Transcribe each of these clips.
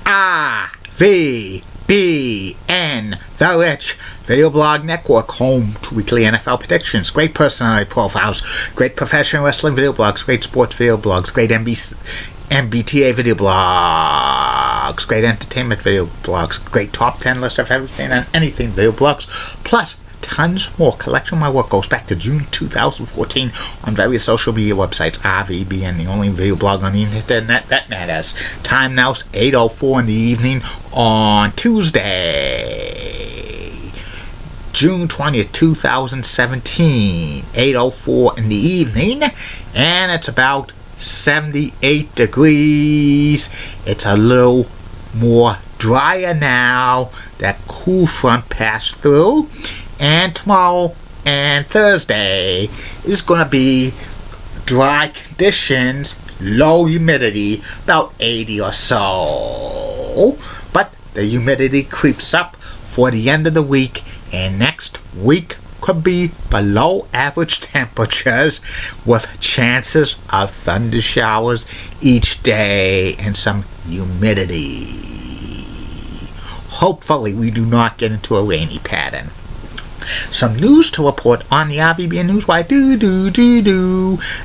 RVBN, The Rich Video Blog Network, home to weekly NFL predictions, great personality profiles, great professional wrestling video blogs, great sports video blogs, great MBTA video blogs, great entertainment video blogs, great top 10 list of everything and anything video blogs, plus tons more. Collection of my work goes back to June 2014 on various social media websites. RVBN, the only video blog on the internet that matters. Time now is 8:04 in the evening on Tuesday, June 20th, 2017. 8:04 in the evening, and it's about 78 degrees. It's a little more drier now. That cool front passed through. And tomorrow and Thursday is going to be dry conditions, low humidity, about 80 or so. But the humidity creeps up for the end of the week, and next week could be below average temperatures with chances of thunder showers each day and some humidity. Hopefully we do not get into a rainy pattern. Some news to report on the RVBN Newswire.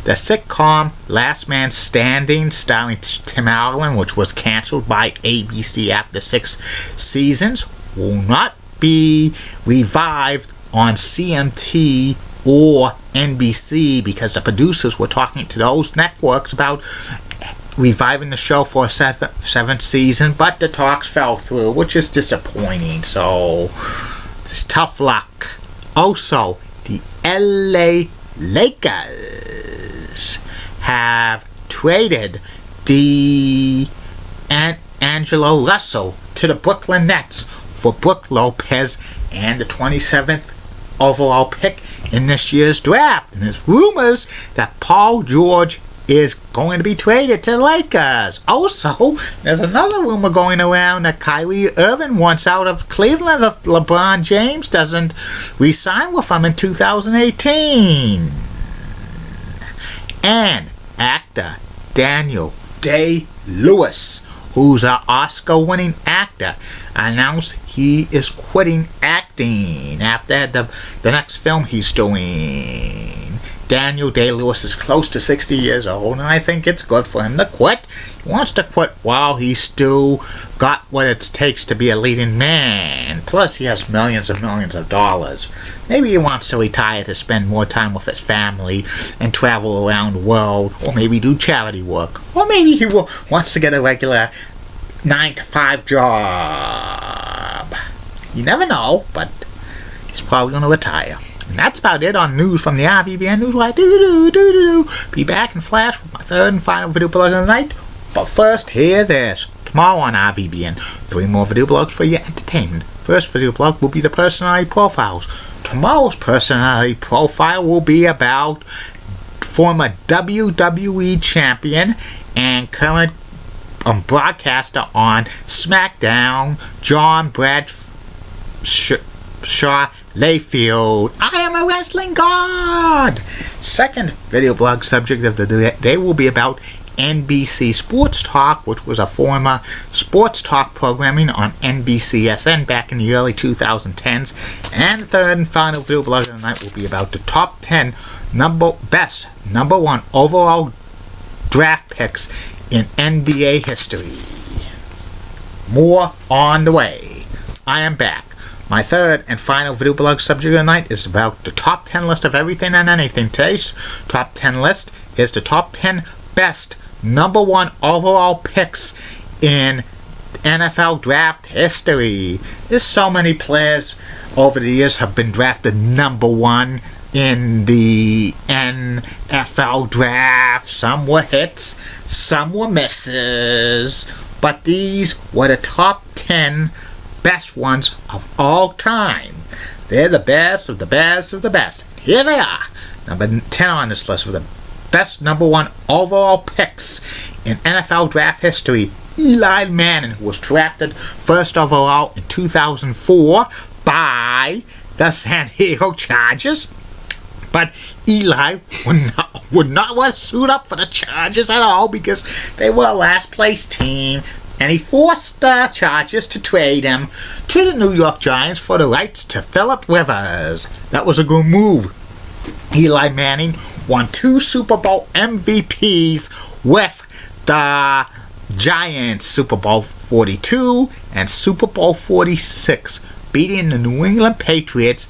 The sitcom Last Man Standing, starring Tim Allen, which was canceled by ABC after 6 seasons, will not be revived on CMT or NBC because the producers were talking to those networks about reviving the show for a seventh season, but the talks fell through, which is disappointing. So it's tough luck. Also, the LA Lakers have traded D'Angelo Russell to the Brooklyn Nets for Brook Lopez and the 27th overall pick in this year's draft. And there's rumors that Paul George is going to be traded to the Lakers. Also, there's another rumor going around that Kyrie Irving wants out of Cleveland if LeBron James doesn't re-sign with him in 2018. And actor Daniel Day-Lewis, who's an Oscar-winning actor, announced he is quitting acting after the next film he's doing. Daniel Day-Lewis is close to 60 years old, and I think it's good for him to quit. He wants to quit while he's still got what it takes to be a leading man. Plus, he has millions and millions of dollars. Maybe he wants to retire to spend more time with his family and travel around the world, or maybe do charity work. Or maybe he wants to get a regular 9-to-5 job. You never know, but he's probably going to retire. And that's about it on news from the RVBN Newswire. Be back in flash with my third and final video blog of the night. But first, hear this. Tomorrow on RVBN, 3 more video blogs for your entertainment. First video blog will be the personality profiles. Tomorrow's personality profile will be about former WWE champion and current broadcaster on SmackDown, John Bradshaw Layfield. I am a wrestling god! Second video blog subject of the day will be about NBC Sports Talk, which was a former sports talk programming on NBCSN back in the early 2010s. And the third and final video blog of the night will be about the top 10 best number 1 overall draft picks in NBA history. More on the way. I am back. My third and final video blog subject of the night is about the top 10 list of everything and anything. Today's top 10 list is the top 10 best number 1 overall picks in NFL draft history. There's so many players over the years have been drafted number 1 in the NFL draft. Some were hits, some were misses, but these were the top 10 best ones of all time. They're the best of the best of the best. Here they are. Number 10 on this list with the best number 1 overall picks in NFL draft history. Eli Manning, who was drafted first overall in 2004 by the San Diego Chargers. But Eli would not want to suit up for the Chargers at all because they were a last place team. and he forced the Chargers to trade him to the New York Giants for the rights to Phillip Rivers. That was a good move. Eli Manning won 2 Super Bowl MVPs with the Giants, Super Bowl 42 and Super Bowl 46, beating the New England Patriots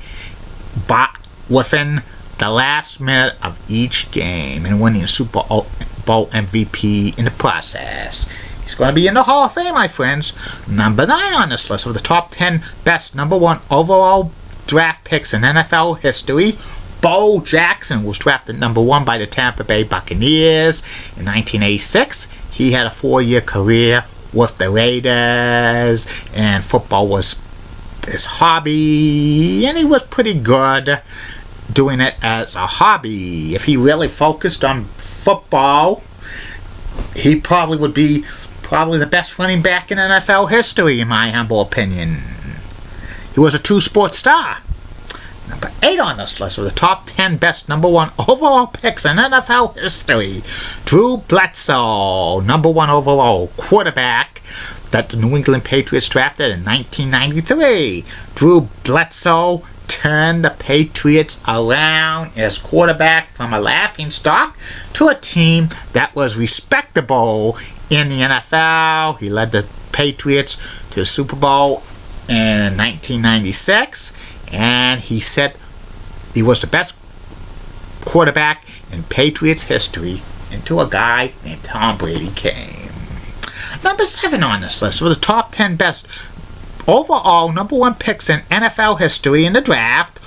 within the last minute of each game and winning a Super Bowl MVP in the process. He's going to be in the Hall of Fame, my friends. Number 9 on this list of the top 10 best number 1 overall draft picks in NFL history. Bo Jackson was drafted number 1 by the Tampa Bay Buccaneers in 1986. He had a 4-year career with the Raiders, and football was his hobby, and he was pretty good doing it as a hobby. If he really focused on football, he probably would be the best running back in NFL history, in my humble opinion. He was a 2-sport star. Number 8 on this list of the top 10 best number 1 overall picks in NFL history. Drew Bledsoe, number 1 overall quarterback that the New England Patriots drafted in 1993. Drew Bledsoe turned the Patriots around as quarterback from a laughingstock to a team that was respectable in the NFL. He led the Patriots to the Super Bowl in 1996. And he said he was the best quarterback in Patriots history until a guy named Tom Brady came. Number 7 on this list were the top 10 best overall number 1 picks in NFL history in the draft.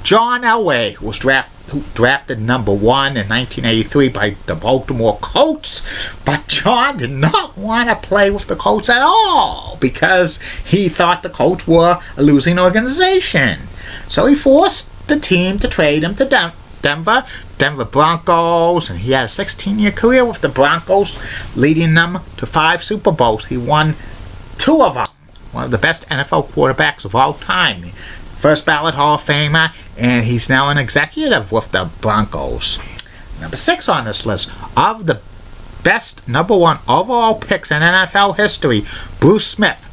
John Elway, who was drafted number 1 in 1983 by the Baltimore Colts, but John did not want to play with the Colts at all because he thought the Colts were a losing organization. So he forced the team to trade him to Denver Broncos, and he had a 16-year career with the Broncos, leading them to 5 Super Bowls. He won 2 of them. One of the best NFL quarterbacks of all time. First ballot Hall of Famer, and he's now an executive with the Broncos. Number 6 on this list of the best number 1 overall picks in NFL history. Bruce Smith,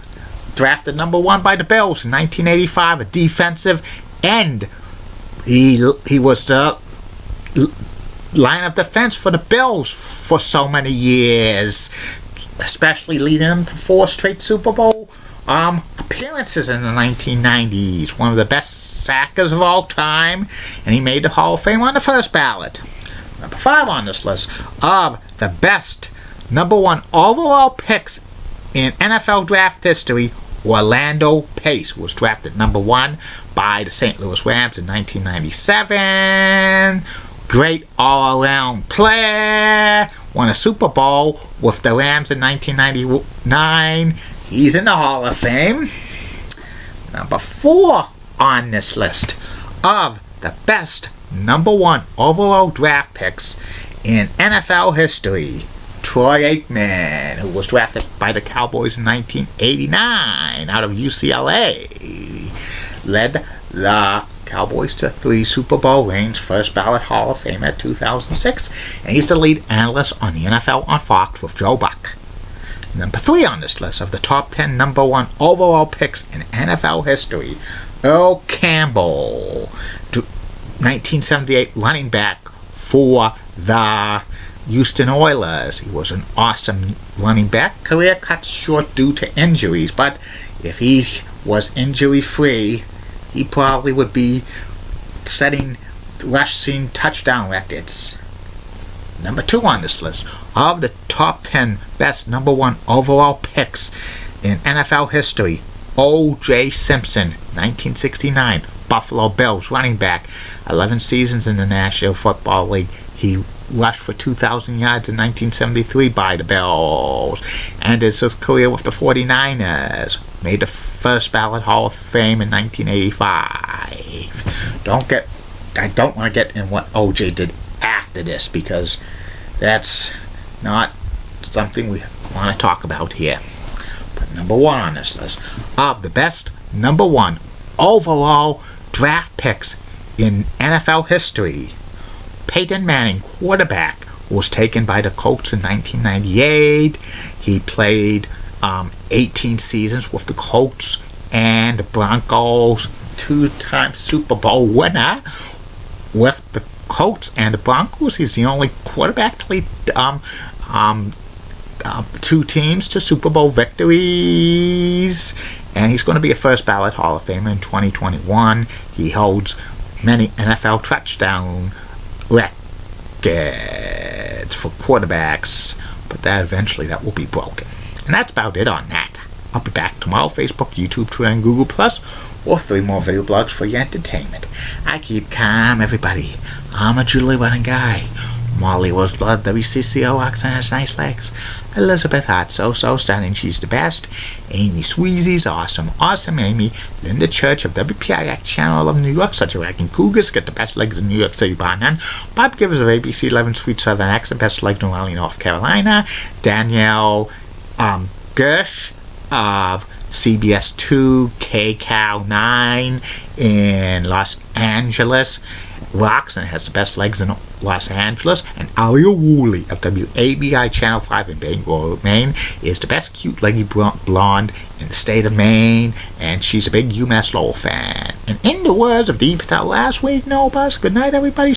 drafted number 1 by the Bills in 1985, a defensive end. He was the line of defense for the Bills for so many years, especially leading them to 4 straight Super Bowl appearances in the 1990s. One of the best sackers of all time, and he made the Hall of Fame on the first ballot. Number 5 on this list of the best number 1 overall picks in NFL draft history. Orlando Pace was drafted number 1 by the St. Louis Rams in 1997. Great all-around player. Won a Super Bowl with the Rams in 1999. He's in the Hall of Fame. Number 4 on this list of the best number 1 overall draft picks in NFL history. Troy Aikman, who was drafted by the Cowboys in 1989 out of UCLA, led the Cowboys to 3 Super Bowl rings, first ballot Hall of Fame at 2006, and he's the lead analyst on the NFL on Fox with Joe Buck. Number 3 on this list of the top 10 number 1 overall picks in NFL history, Earl Campbell, 1978 running back for the Houston Oilers. He was an awesome running back. Career cut short due to injuries, but if he was injury-free, he probably would be setting rushing touchdown records. Number 2 on this list of the top 10 best number 1 overall picks in NFL history, O.J. Simpson, 1969, Buffalo Bills running back, 11 seasons in the National Football League. He rushed for 2,000 yards in 1973 by the Bills. Ended his career with the 49ers. Made the first ballot Hall of Fame in 1985. I don't want to get in what O.J. did after this, because that's not something we want to talk about here. But number 1 on this list of the best number 1 overall draft picks in NFL history, Peyton Manning, quarterback, was taken by the Colts in 1998. He played 18 seasons with the Colts and the Broncos, 2-time Super Bowl winner with the Colts and the Broncos. He's the only quarterback to lead two teams to Super Bowl victories, and he's going to be a first ballot Hall of Famer in 2021. He holds many NFL touchdown records for quarterbacks, but that will be broken. And that's about it on that. I'll be back tomorrow. Facebook, YouTube, Twitter, and Google+, or 3 more video blogs for your entertainment. I keep calm, everybody. I'm a Julie running guy. Molly was blood, WCCO, Oxen has nice legs. Elizabeth Hart, so stunning, she's the best. Amy Sweezy's awesome Amy. Linda Church of WPIX Channel of New York, such a racking cougars, get the best legs in New York City, bar none. Bob Givers of ABC 11 Sweet Southern accent, best leg in Raleigh, North Carolina. Danielle Gersh of CBS 2, KCOW 9 in Los Angeles. Roxanne has the best legs in Los Angeles, and Alia Woolley of WABI Channel 5 in Bangor, Maine, is the best cute leggy blonde in the state of Maine, and she's a big UMass Lowell fan. And in the words of Dee Patel last week, no bus, good night everybody.